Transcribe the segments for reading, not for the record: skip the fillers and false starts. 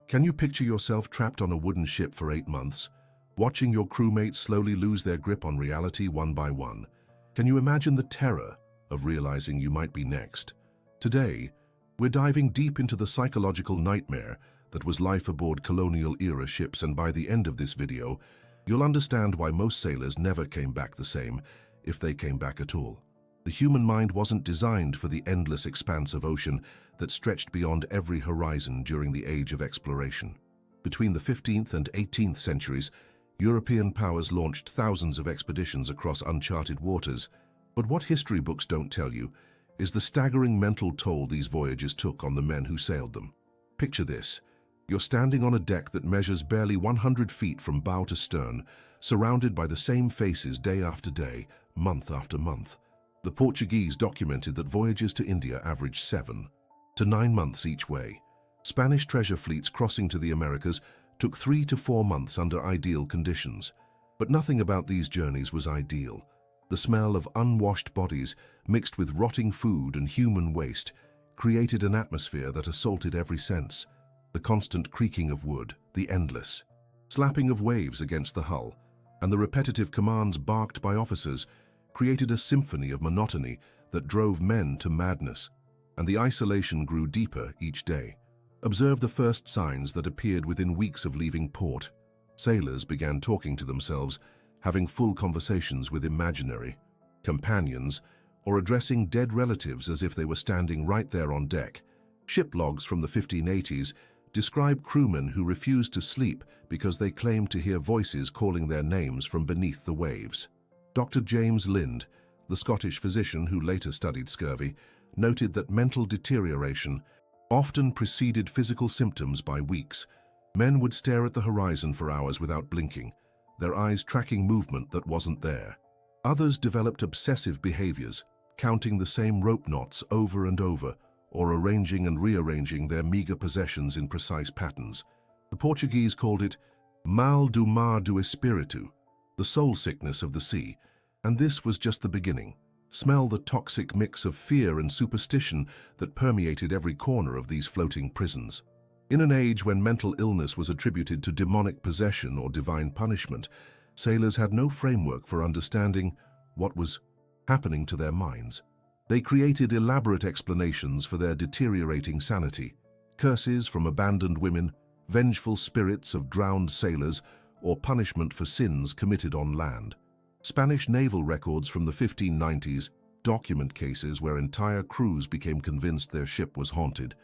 Can you picture yourself trapped on a wooden ship for 8 months, watching your crewmates slowly lose their grip on reality one by one? Can you imagine the terror of realizing you might be next? Today, we're diving deep into the psychological nightmare that was life aboard colonial-era ships, and by the end of this video, you'll understand why most sailors never came back the same, if they came back at all. The human mind wasn't designed for the endless expanse of ocean that stretched beyond every horizon during the age of exploration. Between the 15th and 18th centuries, European powers launched thousands of expeditions across uncharted waters. But what history books don't tell you is the staggering mental toll these voyages took on the men who sailed them. Picture this. You're standing on a deck that measures barely 100 feet from bow to stern, surrounded by the same faces day after day, month after month. The Portuguese documented that voyages to India averaged 7 to 9 months each way. Spanish treasure fleets crossing to the Americas took 3 to 4 months under ideal conditions. But nothing about these journeys was ideal. The smell of unwashed bodies, mixed with rotting food and human waste, created an atmosphere that assaulted every sense. The constant creaking of wood, the endless slapping of waves against the hull, and the repetitive commands barked by officers created a symphony of monotony that drove men to madness. And the isolation grew deeper each day. Observe the first signs that appeared within weeks of leaving port. Sailors began talking to themselves, having full conversations with imaginary companions, or addressing dead relatives as if they were standing right there on deck. Ship logs from the 1580s describe crewmen who refused to sleep because they claimed to hear voices calling their names from beneath the waves. Dr. James Lind, the Scottish physician who later studied scurvy, noted that mental deterioration often preceded physical symptoms by weeks. Men would stare at the horizon for hours without blinking, their eyes tracking movement that wasn't there. Others developed obsessive behaviors, counting the same rope knots over and over, or arranging and rearranging their meager possessions in precise patterns. The Portuguese called it mal do mar do espírito, the soul sickness of the sea, and this was just the beginning. Smell the toxic mix of fear and superstition that permeated every corner of these floating prisons. In an age when mental illness was attributed to demonic possession or divine punishment, sailors had no framework for understanding what was happening to their minds. They created elaborate explanations for their deteriorating sanity: curses from abandoned women, vengeful spirits of drowned sailors, or punishment for sins committed on land. Spanish naval records from the 1590s document cases where entire crews became convinced their ship was haunted.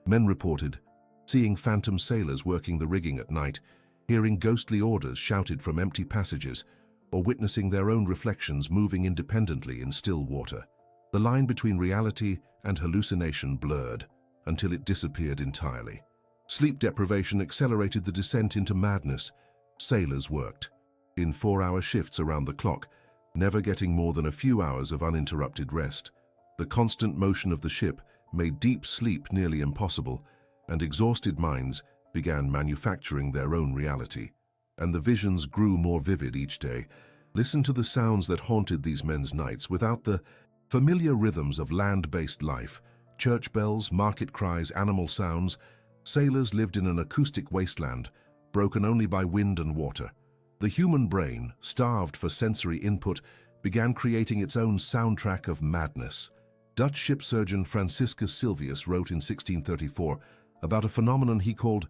Men reported seeing phantom sailors working the rigging at night, hearing ghostly orders shouted from empty passages, or witnessing their own reflections moving independently in still water. The line between reality and hallucination blurred until it disappeared entirely. Sleep deprivation accelerated the descent into madness. Sailors worked in 4-hour shifts around the clock, never getting more than a few hours of uninterrupted rest. The constant motion of the ship made deep sleep nearly impossible, and exhausted minds began manufacturing their own reality. And the visions grew more vivid each day. Listen to the sounds that haunted these men's nights without the familiar rhythms of land-based life: church bells, market cries, animal sounds. Sailors lived in an acoustic wasteland, broken only by wind and water. The human brain, starved for sensory input, began creating its own soundtrack of madness. Dutch ship surgeon Franciscus Sylvius wrote in 1634 about a phenomenon he called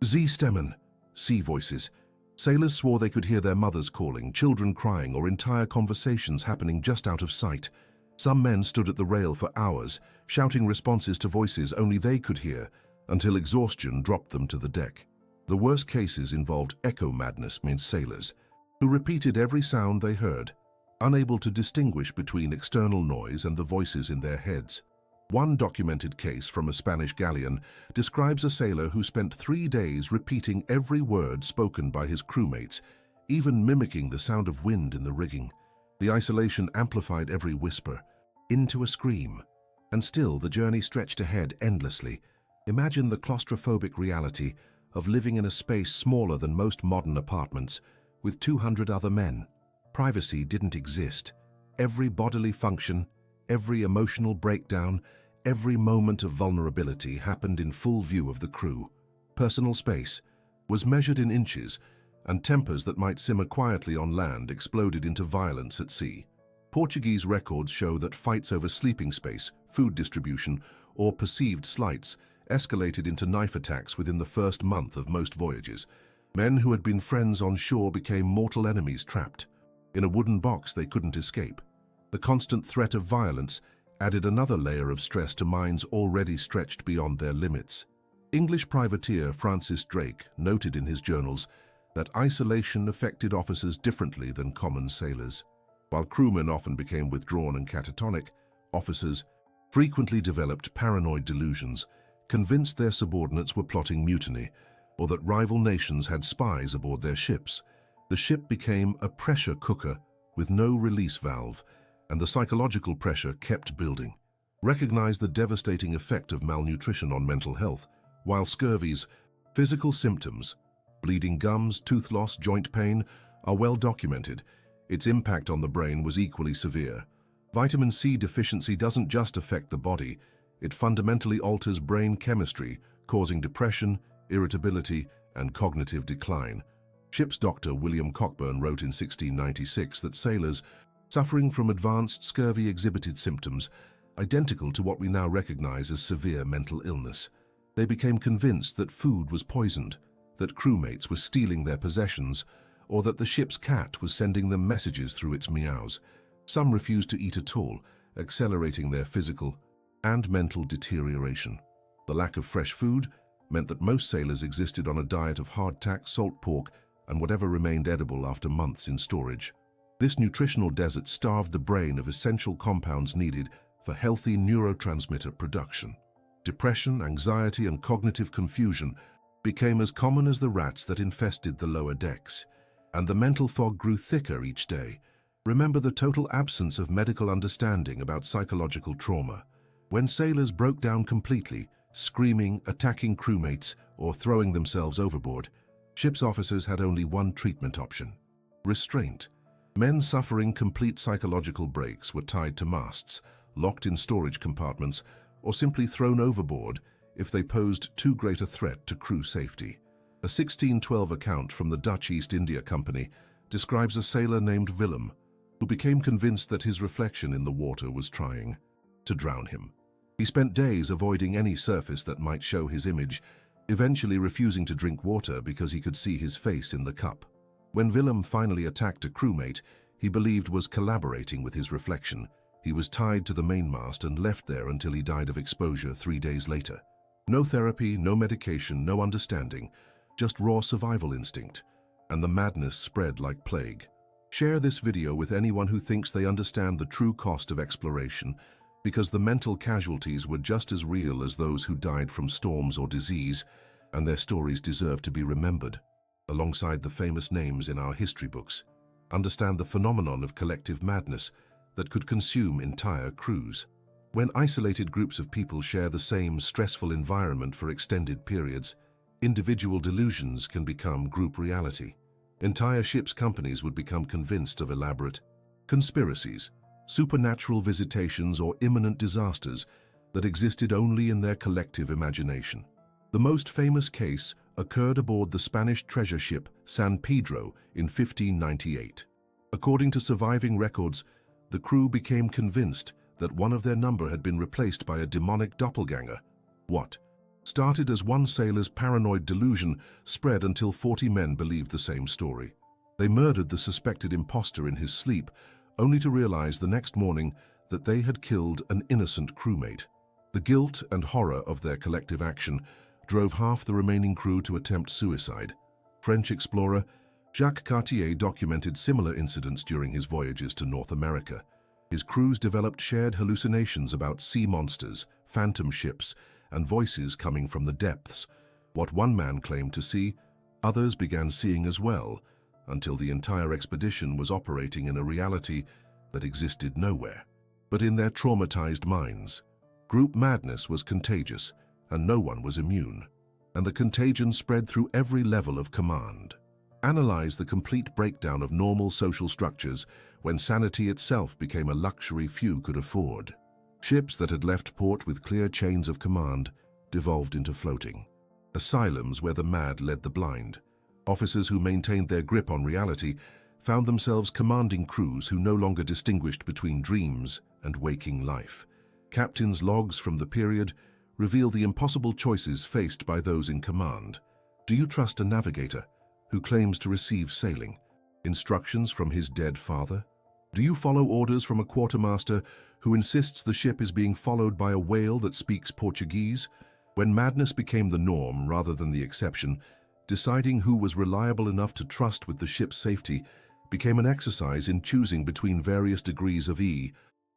zeestemmen, sea voices. Sailors swore they could hear their mothers calling, children crying, or entire conversations happening just out of sight. Some men stood at the rail for hours, shouting responses to voices only they could hear, until exhaustion dropped them to the deck. The worst cases involved echo madness, means sailors who repeated every sound they heard, unable to distinguish between external noise and the voices in their heads. One documented case from a Spanish galleon describes a sailor who spent 3 days repeating every word spoken by his crewmates, even mimicking the sound of wind in the rigging. The isolation amplified every whisper into a scream, and still the journey stretched ahead endlessly. Imagine the claustrophobic reality of living in a space smaller than most modern apartments, with 200 other men. Privacy didn't exist. Every bodily function, every emotional breakdown, every moment of vulnerability happened in full view of the crew. personal space, was measured in inches, and tempers that might simmer quietly on land exploded into violence at sea. Portuguese records show that fights over sleeping space, food distribution, or perceived slights escalated into knife attacks within the first month of most voyages. Men who had been friends on shore became mortal enemies trapped. In a wooden box they couldn't escape. The constant threat of violence added another layer of stress to minds already stretched beyond their limits. English privateer Francis Drake noted in his journals that isolation affected officers differently than common sailors. While crewmen often became withdrawn and catatonic, officers frequently developed paranoid delusions, convinced their subordinates were plotting mutiny, or that rival nations had spies aboard their ships. The ship became a pressure cooker with no release valve, and the psychological pressure kept building. Recognize the devastating effect of malnutrition on mental health. While scurvy's physical symptoms, bleeding gums, tooth loss, joint pain, are well documented, its impact on the brain was equally severe. Vitamin C deficiency doesn't just affect the body, it fundamentally alters brain chemistry, causing depression, irritability, and cognitive decline. Ship's doctor William Cockburn wrote in 1696 that sailors suffering from advanced scurvy exhibited symptoms identical to what we now recognize as severe mental illness. They became convinced that food was poisoned, that crewmates were stealing their possessions, or that the ship's cat was sending them messages through its meows. Some refused to eat at all, accelerating their physical and mental deterioration. The lack of fresh food meant that most sailors existed on a diet of hardtack, salt pork, and whatever remained edible after months in storage. This nutritional desert starved the brain of essential compounds needed for healthy neurotransmitter production. Depression, anxiety, and cognitive confusion became as common as the rats that infested the lower decks, and the mental fog grew thicker each day. Remember the total absence of medical understanding about psychological trauma. When sailors broke down completely, screaming, attacking crewmates, or throwing themselves overboard, ship's officers had only one treatment option: restraint. Men suffering complete psychological breaks were tied to masts, locked in storage compartments, or simply thrown overboard if they posed too great a threat to crew safety. A 1612 account from the Dutch East India Company describes a sailor named Willem, who became convinced that his reflection in the water was trying to drown him. He spent days avoiding any surface that might show his image, eventually refusing to drink water because he could see his face in the cup. When Willem finally attacked a crewmate he believed was collaborating with his reflection, he was tied to the mainmast and left there until he died of exposure 3 days later. No therapy, no medication, no understanding, just raw survival instinct, and the madness spread like plague. Share this video with anyone who thinks they understand the true cost of exploration, because the mental casualties were just as real as those who died from storms or disease, and their stories deserve to be remembered, alongside the famous names in our history books. Understand the phenomenon of collective madness that could consume entire crews. When isolated groups of people share the same stressful environment for extended periods, individual delusions can become group reality. Entire ships' companies would become convinced of elaborate conspiracies, supernatural visitations, or imminent disasters that existed only in their collective imagination. The most famous case occurred aboard the Spanish treasure ship San Pedro in 1598. According to surviving records, the crew became convinced that one of their number had been replaced by a demonic doppelganger. What started as one sailor's paranoid delusion spread until 40 men believed the same story. They murdered the suspected imposter in his sleep, only to realize the next morning that they had killed an innocent crewmate. The guilt and horror of their collective action drove half the remaining crew to attempt suicide. French explorer Jacques Cartier documented similar incidents during his voyages to North America. His crews developed shared hallucinations about sea monsters, phantom ships, and voices coming from the depths. What one man claimed to see, others began seeing as well, until the entire expedition was operating in a reality that existed nowhere. But in their traumatized minds, group madness was contagious, and no one was immune, and the contagion spread through every level of command. Analyze the complete breakdown of normal social structures when sanity itself became a luxury few could afford. Ships that had left port with clear chains of command devolved into floating asylums where the mad led the blind. Officers who maintained their grip on reality found themselves commanding crews who no longer distinguished between dreams and waking life. Captains' logs from the period reveal the impossible choices faced by those in command. Do you trust a navigator who claims to receive sailing instructions from his dead father? Do you follow orders from a quartermaster who insists the ship is being followed by a whale that speaks Portuguese? When madness became the norm rather than the exception, deciding who was reliable enough to trust with the ship's safety became an exercise in choosing between various degrees of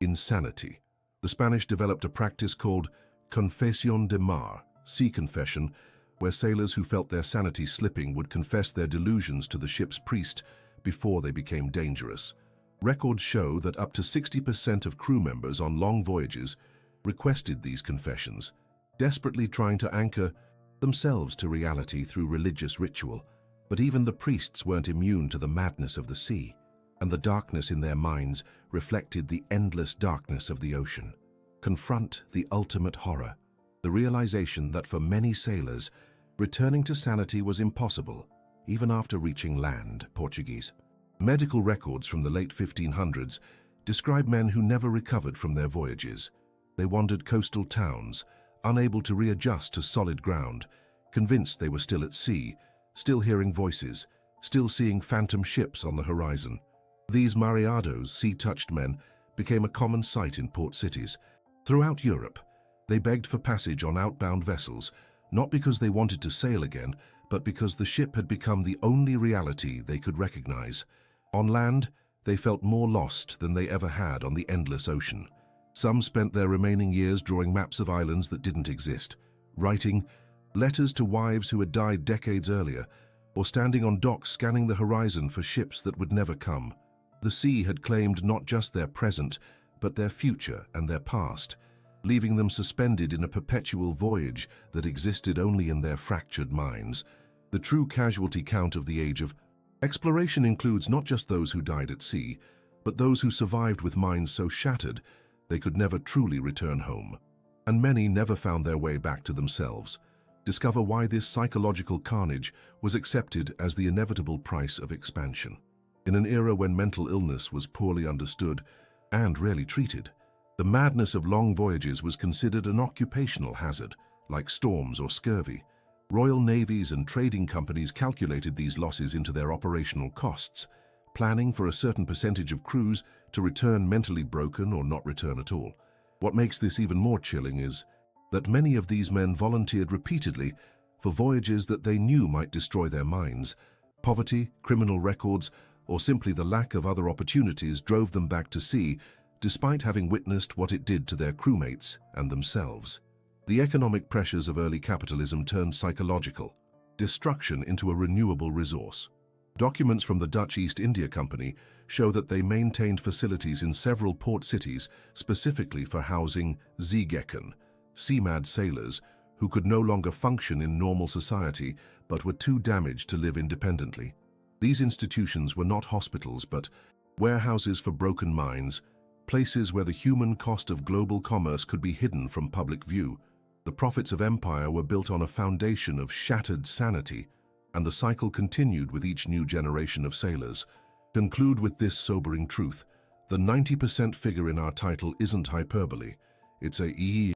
insanity. The Spanish developed a practice called confesión de mar, sea confession, where sailors who felt their sanity slipping would confess their delusions to the ship's priest before they became dangerous. Records show that up to 60% of crew members on long voyages requested these confessions, desperately trying to anchor themselves to reality through religious ritual. But even the priests weren't immune to the madness of the sea, and the darkness in their minds reflected the endless darkness of the ocean. Confront the ultimate horror, the realization that for many sailors, returning to sanity was impossible, even after reaching land. Portuguese. Medical records from the late 1500s describe men who never recovered from their voyages. They wandered coastal towns, unable to readjust to solid ground, convinced they were still at sea, still hearing voices, still seeing phantom ships on the horizon. These mareados, sea-touched men, became a common sight in port cities. Throughout Europe, they begged for passage on outbound vessels, not because they wanted to sail again, but because the ship had become the only reality they could recognize. On land, they felt more lost than they ever had on the endless ocean. Some spent their remaining years drawing maps of islands that didn't exist, writing letters to wives who had died decades earlier, or standing on docks scanning the horizon for ships that would never come. The sea had claimed not just their present, but their future and their past, leaving them suspended in a perpetual voyage that existed only in their fractured minds. The true casualty count of the age of exploration includes not just those who died at sea, but those who survived with minds so shattered they could never truly return home. And many never found their way back to themselves. Discover why this psychological carnage was accepted as the inevitable price of expansion. In an era when mental illness was poorly understood and rarely treated, the madness of long voyages was considered an occupational hazard, like storms or scurvy. Royal navies and trading companies calculated these losses into their operational costs, planning for a certain percentage of crews to return mentally broken or not return at all. What makes this even more chilling is that many of these men volunteered repeatedly for voyages that they knew might destroy their minds. Poverty, criminal records, or simply the lack of other opportunities drove them back to sea, despite having witnessed what it did to their crewmates and themselves. The economic pressures of early capitalism turned psychological destruction into a renewable resource. Documents from the Dutch East India Company show that they maintained facilities in several port cities specifically for housing zeegekken, sea-mad sailors who could no longer function in normal society but were too damaged to live independently. These institutions were not hospitals but warehouses for broken minds, places where the human cost of global commerce could be hidden from public view. The profits of empire were built on a foundation of shattered sanity, and the cycle continued with each new generation of sailors. Conclude with this sobering truth: the 90% figure in our title isn't hyperbole. It's a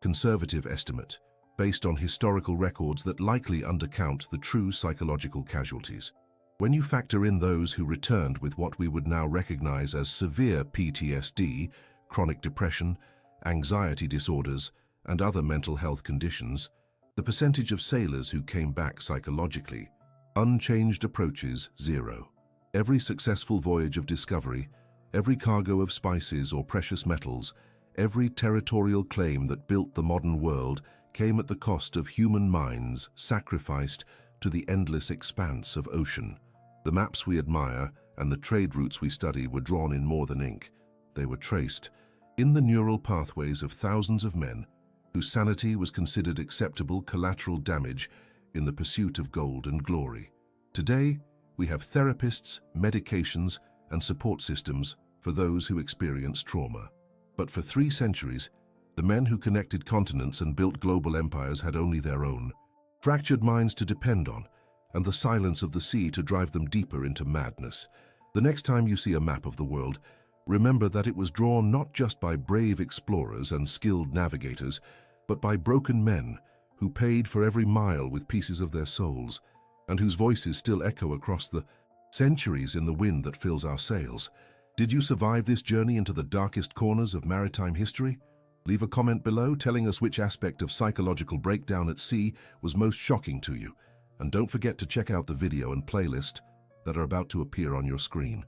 conservative estimate, based on historical records that likely undercount the true psychological casualties. When you factor in those who returned with what we would now recognize as severe PTSD, chronic depression, anxiety disorders, and other mental health conditions, the percentage of sailors who came back psychologically, unchanged, approaches zero. Every successful voyage of discovery, every cargo of spices or precious metals, every territorial claim that built the modern world came at the cost of human minds sacrificed to the endless expanse of ocean. The maps we admire and the trade routes we study were drawn in more than ink. They were traced in the neural pathways of thousands of men whose sanity was considered acceptable collateral damage in the pursuit of gold and glory. Today, we have therapists, medications, and support systems for those who experience trauma. But for 3 centuries, the men who connected continents and built global empires had only their own fractured minds to depend on, and the silence of the sea to drive them deeper into madness. The next time you see a map of the world, remember that it was drawn not just by brave explorers and skilled navigators, but by broken men who paid for every mile with pieces of their souls, and whose voices still echo across the centuries in the wind that fills our sails. Did you survive this journey into the darkest corners of maritime history? Leave a comment below telling us which aspect of psychological breakdown at sea was most shocking to you. And don't forget to check out the video and playlist that are about to appear on your screen.